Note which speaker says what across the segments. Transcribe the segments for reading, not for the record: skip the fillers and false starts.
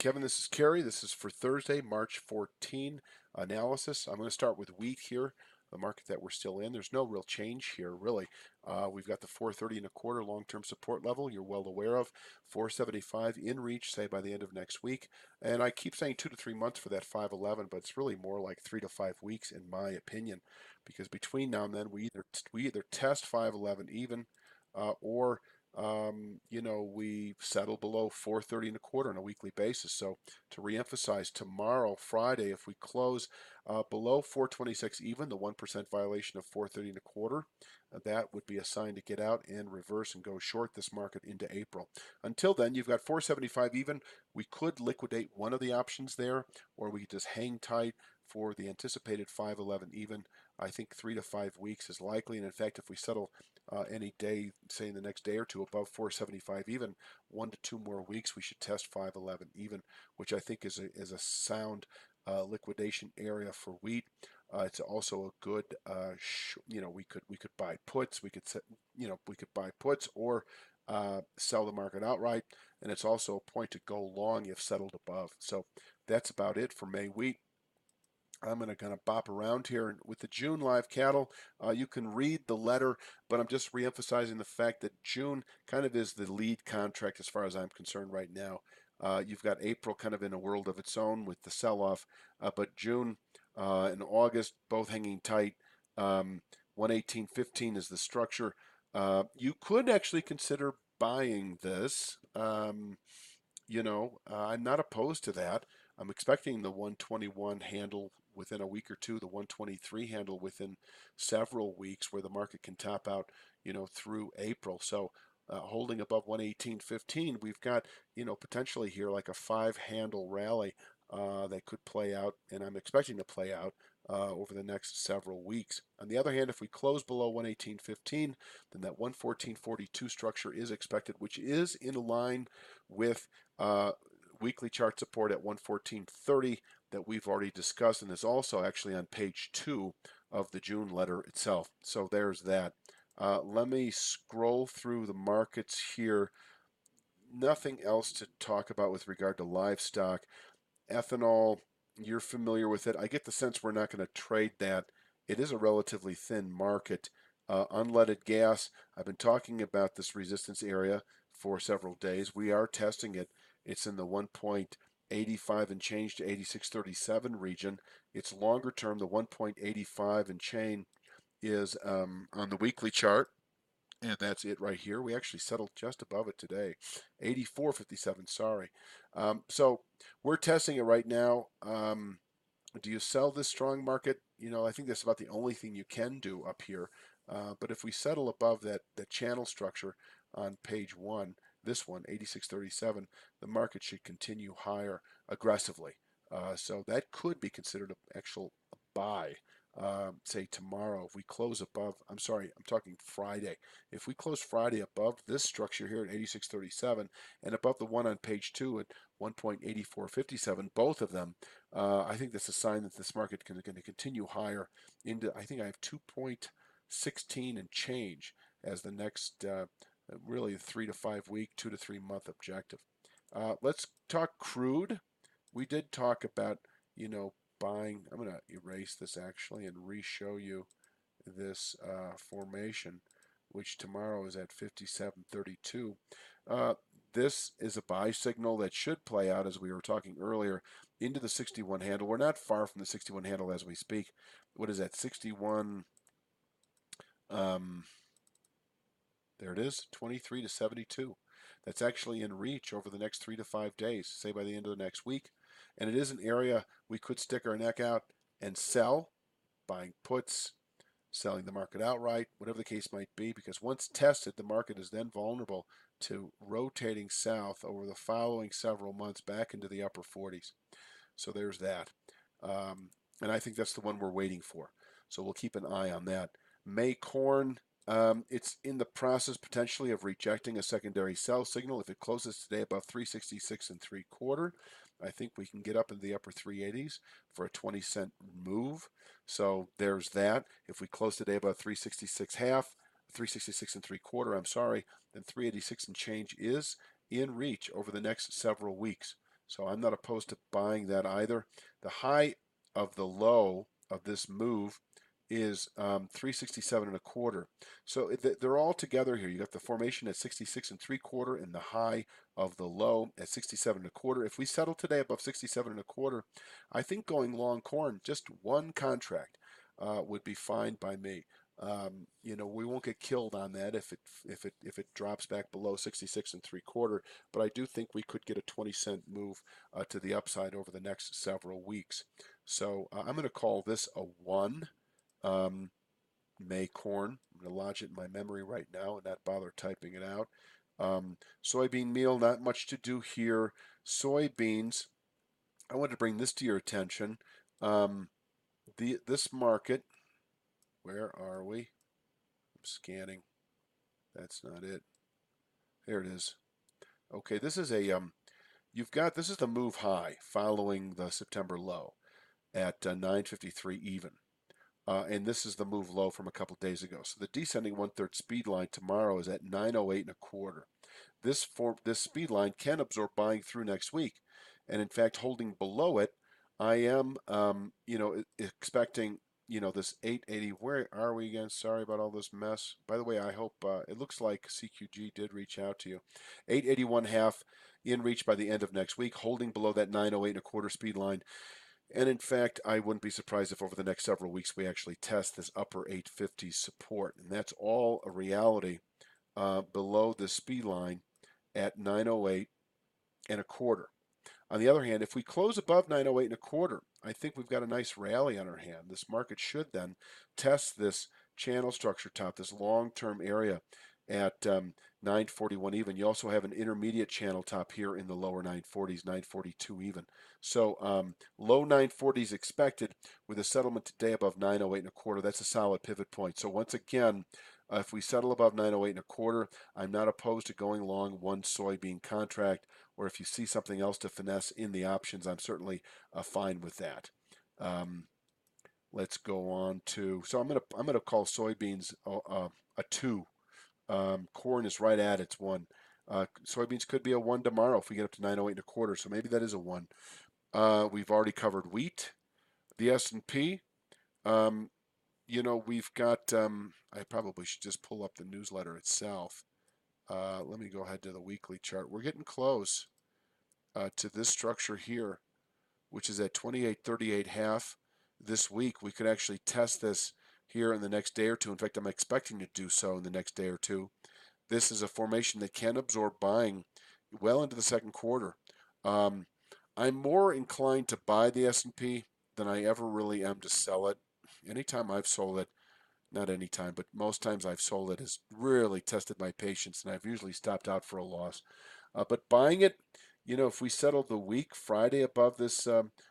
Speaker 1: Kevin, this is Kerry. This is for Thursday, March 14 analysis. I'm going to start with wheat here, the market that we're still in. There's no real change here, really. We've got the 430 and a quarter long-term support level you're well aware of, 475 in reach, say by the end of next week. And I keep saying 2 to 3 months for that 511, but it's really more like 3 to 5 weeks in my opinion, because between now and then we either test 511 even, or we settle below 430 and a quarter on a weekly basis. So to reemphasize, tomorrow, Friday, if we close below 426 even, the 1% violation of 430 and a quarter, that would be a sign to get out and reverse and go short this market into April. Until then, you've got 475 even. We could liquidate one of the options there, or we could just hang tight for the anticipated 511 even. I think 3 to 5 weeks is likely, and in fact, if we settle any day, say in the next day or two, above 475 even, 1 to 2 more weeks, we should test 511 even, which I think is a sound liquidation area for wheat. It's also a good, we could buy puts, we could buy puts or sell the market outright, and it's also a point to go long if settled above. So that's about it for May wheat. I'm going to kind of bop around here with the June live cattle. You can read the letter, but I'm just reemphasizing the fact that June kind of is the lead contract as far as I'm concerned right now. You've got April kind of in a world of its own with the sell-off, but June and August both hanging tight. 118.15 is the structure. You could actually consider buying this. I'm not opposed to that. I'm expecting the 121 handle within a week or two, the 123 handle within several weeks, where the market can top out, through April. So holding above 118.15, we've got, potentially here like a 5 handle rally that could play out, and I'm expecting to play out over the next several weeks. On the other hand, if we close below 118.15, then that 114.42 structure is expected, which is in line with weekly chart support at 114.30 that we've already discussed, and is also actually on page 2 of the June letter itself. So there's that. Let me scroll through the markets here. Nothing else to talk about with regard to livestock. Ethanol, you're familiar with it. I get the sense we're not going to trade that. It is a relatively thin market. Unleaded gas, I've been talking about this resistance area for several days. We are testing it. It's in the 1.85 and change to 86.37 region. It's longer term. The 1.85 and chain is on the weekly chart, and that's it right here. We actually settled just above it today, 84.57. Sorry. So we're testing it right now. Do you sell this strong market? I think that's about the only thing you can do up here. But if we settle above that channel structure on page 1, this one, 86.37, the market should continue higher aggressively. So that could be considered an actual buy. Say tomorrow, if we close above, I'm sorry, I'm talking Friday. If we close Friday above this structure here at 86.37 and above the one on page 2 at 1.8457, both of them, I think that's a sign that this market is going to continue higher into, I think I have 2.16 and change as the next really 3 to 5 week, 2 to 3 month objective. Let's talk crude. We did talk about, buying. I'm going to erase this actually and re-show you this formation, which tomorrow is at 57.32. This is a buy signal that should play out, as we were talking earlier, into the 61 handle. We're not far from the 61 handle as we speak. What is that? 61. There it is, 23 to 72. That's actually in reach over the next 3 to 5 days, say by the end of the next week. And it is an area we could stick our neck out and sell, buying puts, selling the market outright, whatever the case might be, because once tested, the market is then vulnerable to rotating south over the following several months back into the upper 40s. So there's that. And I think that's the one we're waiting for. So we'll keep an eye on that. May corn, it's in the process potentially of rejecting a secondary sell signal. If it closes today above 366 and 3/4, I think we can get up into the upper 380s for a 20-cent move. So there's that. If we close today above 366 half, 366 and 3/4, I'm sorry, then 386 and change is in reach over the next several weeks. So I'm not opposed to buying that either. The high of the low of this move is 367 and a quarter. So they're all together here. You got the formation at 66 and 3/4 and the high of the low at 67 and a quarter. If we settle today above 67 and a quarter, I think going long corn, just one contract, would be fine by me. You know, we won't get killed on that if it drops back below 66 and 3/4, but I do think we could get a 20-cent move to the upside over the next several weeks. So I'm going to call this a 1. May corn. I'm going to lodge it in my memory right now and not bother typing it out. Soybean meal, not much to do here. Soybeans, I want to bring this to your attention. This market, where are we? I'm scanning. That's not it. There it is. Okay, this is a this is the move high following the September low at 953 even. And this is the move low from a couple days ago. So the descending 1/3 speed line tomorrow is at 908 and a quarter. This speed line can absorb buying through next week, and in fact, holding below it, I am expecting this 880. Where are we again? Sorry about all this mess. By the way, I hope it looks like CQG did reach out to you. 881.5 in reach by the end of next week, holding below that 908 and a quarter speed line. And in fact, I wouldn't be surprised if over the next several weeks we actually test this upper 850 support. And that's all a reality below the speed line at 908 and a quarter. On the other hand, if we close above 908 and a quarter, I think we've got a nice rally on our hand. This market should then test this channel structure top, this long-term area at 941 even. You also have an intermediate channel top here in the lower 940s, 942 even. So low 940s expected with a settlement today above 908 and a quarter. That's a solid pivot point. So once again, if we settle above 908 and a quarter, I'm not opposed to going long one soybean contract, or if you see something else to finesse in the options, I'm certainly fine with that. Let's go on to, so I'm gonna call soybeans a 2. Corn is right at its 1. Soybeans could be a 1 tomorrow if we get up to 908 and a quarter, so maybe that is a 1. We've already covered wheat. The S&P, we've got, I probably should just pull up the newsletter itself. Let me go ahead to the weekly chart. We're getting close to this structure here, which is at 28.38.5 this week. We could actually test this here in the next day or two. In fact, I'm expecting to do so in the next day or two. This is a formation that can absorb buying well into the second quarter. I'm more inclined to buy the S&P than I ever really am to sell it. Anytime I've sold it, not anytime, but most times I've sold it has really tested my patience, and I've usually stopped out for a loss. But buying it, if we settle the week Friday above this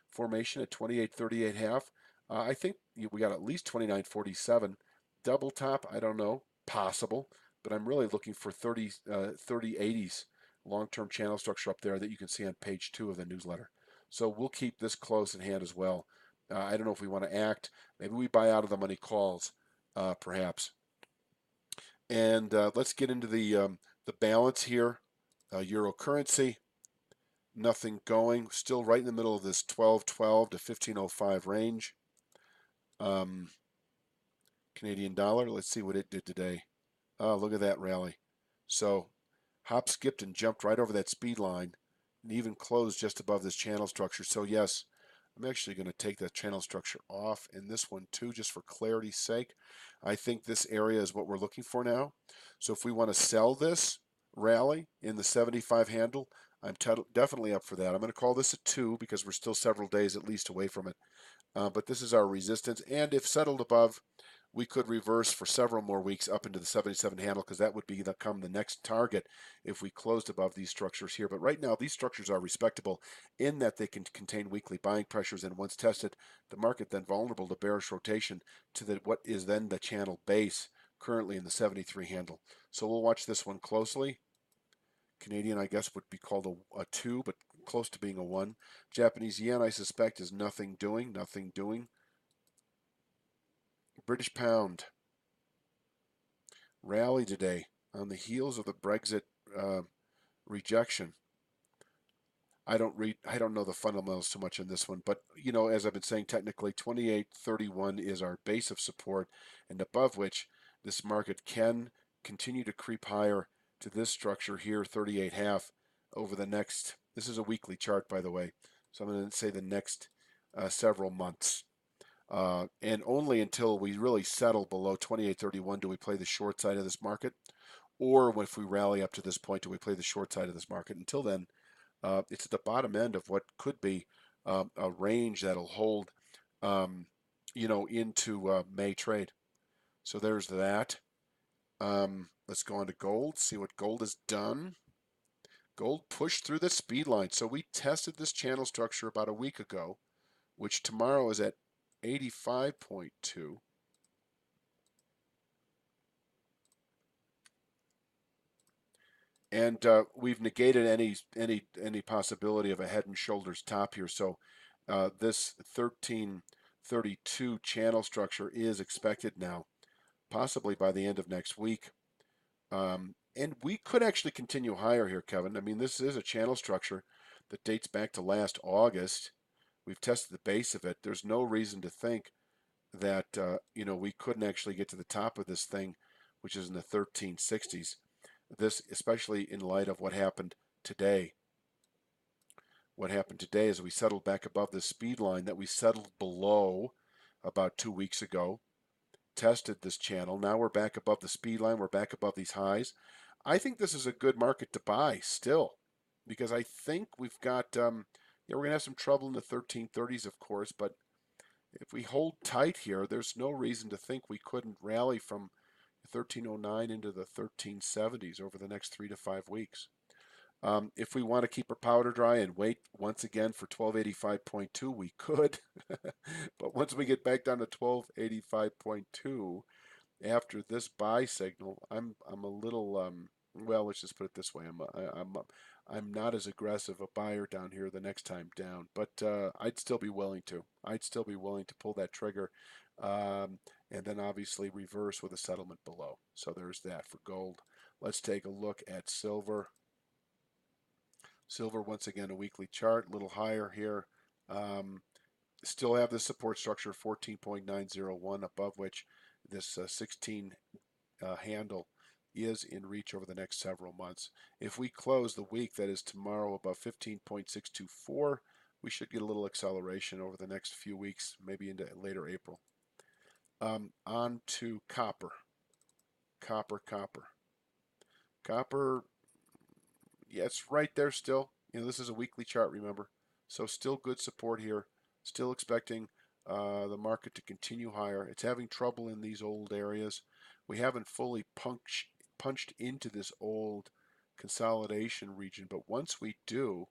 Speaker 1: formation at 28.38.5, I think we got at least 29.47. Double top, I don't know, possible, but I'm really looking for 30.80s long-term channel structure up there that you can see on page 2 of the newsletter. So we'll keep this close in hand as well. I don't know if we want to act. Maybe we buy out of the money calls, perhaps. And let's get into the balance here. Euro currency, nothing going. Still right in the middle of this 12.12 to 15.05 range. Canadian dollar, let's see what it did today. Oh, look at that rally. So hop, skipped, and jumped right over that speed line and even closed just above this channel structure. So yes, I'm actually going to take that channel structure off in this one too, just for clarity's sake. I think this area is what we're looking for now. So if we want to sell this rally in the 75 handle, I'm definitely up for that. I'm going to call this a 2 because we're still several days at least away from it. But this is our resistance, and if settled above, we could reverse for several more weeks up into the 77 handle, because that would become the next target if we closed above these structures here. But right now, these structures are respectable in that they can contain weekly buying pressures, and once tested, the market then vulnerable to bearish rotation to what is then the channel base currently in the 73 handle. So we'll watch this one closely. Canadian, I guess, would be called a 2, but close to being a 1. Japanese yen, I suspect, is nothing doing. British pound rally today on the heels of the Brexit rejection. I don't know the fundamentals too much on this one, but as I've been saying, technically 28.31 is our base of support, and above which this market can continue to creep higher to this structure here, 38.5, over the next. This is a weekly chart, by the way, so I'm going to say the next several months. And only until we really settle below 28.31 do we play the short side of this market, or if we rally up to this point, do we play the short side of this market? Until then, it's at the bottom end of what could be a range that'll hold, into May trade. So there's that. Let's go on to gold, see what gold has done. Gold pushed through the speed line. So we tested this channel structure about a week ago, which tomorrow is at 85.2. And we've negated any possibility of a head and shoulders top here. So this 1332 channel structure is expected now, possibly by the end of next week. And we could actually continue higher here, Kevin. I mean, this is a channel structure that dates back to last August. We've tested the base of it. There's no reason to think that we couldn't actually get to the top of this thing, which is in the 1360s. This, especially in light of what happened today. What happened today is we settled back above the speed line that we settled below about 2 weeks ago. Tested this channel. Now we're back above the speed line. We're back above these highs. I think this is a good market to buy still, because I think we've got, we're going to have some trouble in the 1330s, of course, but if we hold tight here, there's no reason to think we couldn't rally from 1309 into the 1370s over the next 3 to 5 weeks. If we want to keep our powder dry and wait once again for 1285.2, we could. But once we get back down to 1285.2 after this buy signal, I'm a little well, let's just put it this way. I'm not as aggressive a buyer down here the next time down, but I'd still be willing to. I'd still be willing to pull that trigger, and then obviously reverse with a settlement below. So there's that for gold. Let's take a look at silver. Silver, once again, a weekly chart, a little higher here. Still have this support structure, 14.901, above which this 16 handle is in reach over the next several months. If we close the week, that is tomorrow, above 15.624, we should get a little acceleration over the next few weeks, maybe into later April. On to copper. Copper. Yeah, it's right there still. This is a weekly chart, remember. So still good support here. Still expecting the market to continue higher. It's having trouble in these old areas. We haven't fully punched into this old consolidation region, but once we do,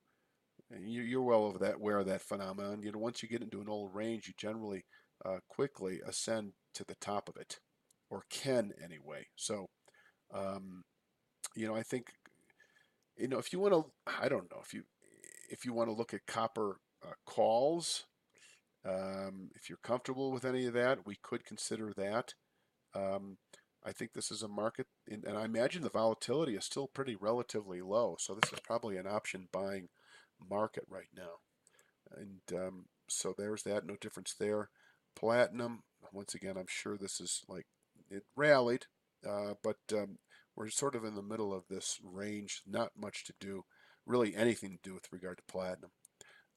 Speaker 1: and you're well aware of that phenomenon. Once you get into an old range, you generally quickly ascend to the top of it, or can anyway. So, I think, if you want to, I don't know if you want to look at copper calls. If you're comfortable with any of that, we could consider that. I think this is a market, and I imagine the volatility is still pretty relatively low, so this is probably an option buying market right now. And so there's that, no difference there. Platinum, once again, I'm sure this is like, it rallied, but we're sort of in the middle of this range, not much to do, really anything to do with regard to platinum.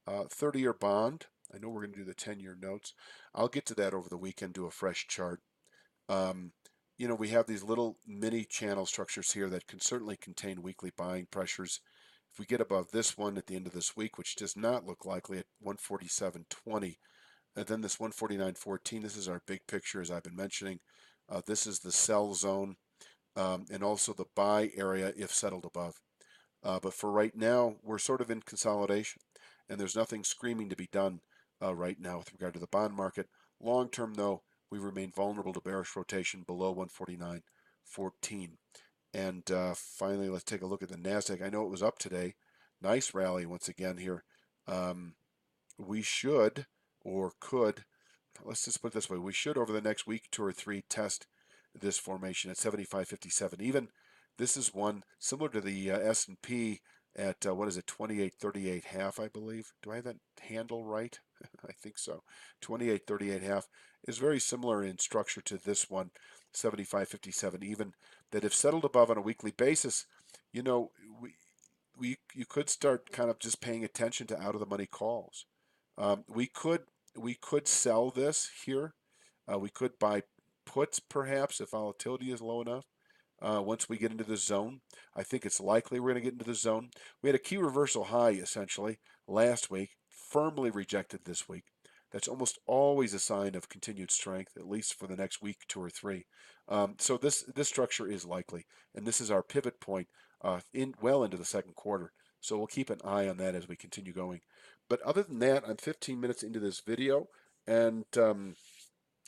Speaker 1: 30-year bond, I know we're going to do the 10-year notes. I'll get to that over the weekend, do a fresh chart. We have these little mini channel structures here that can certainly contain weekly buying pressures. If we get above this one at the end of this week, which does not look likely at 147.20, and then this 149.14, this is our big picture, as I've been mentioning. This is the sell zone, and also the buy area if settled above. But for right now, we're sort of in consolidation, and there's nothing screaming to be done right now with regard to the bond market. Long term, though, we remain vulnerable to bearish rotation below 149.14. And finally, let's take a look at the NASDAQ. I know it was up today. Nice rally once again here. We should, or could, let's just put it this way, we should over the next week, 2 or 3, test this formation at 75.57. Even this is one similar to the S&P at what is it, 28.38 half, I believe. Do I have that handle right? I think so. 28.38 half is very similar in structure to this one, 75.57 even. That if settled above on a weekly basis, you know, we, you could start kind of just paying attention to out of the money calls. We could sell this here. We could buy puts perhaps if volatility is low enough. Once we get into the zone, I think it's likely we're going to get into the zone. We had a key reversal high essentially last week, firmly rejected this week. That's almost always a sign of continued strength, at least for the next week, two or three. So this structure is likely, and this is our pivot point in well into the second quarter. So we'll keep an eye on that as we continue going. But other than that, I'm 15 minutes into this video, and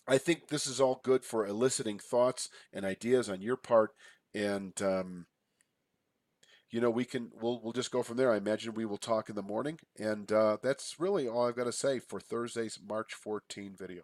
Speaker 1: I think this is all good for eliciting thoughts and ideas on your part, and we'll just go from there. I imagine we will talk in the morning, and that's really all I've got to say for Thursday's March 14 video.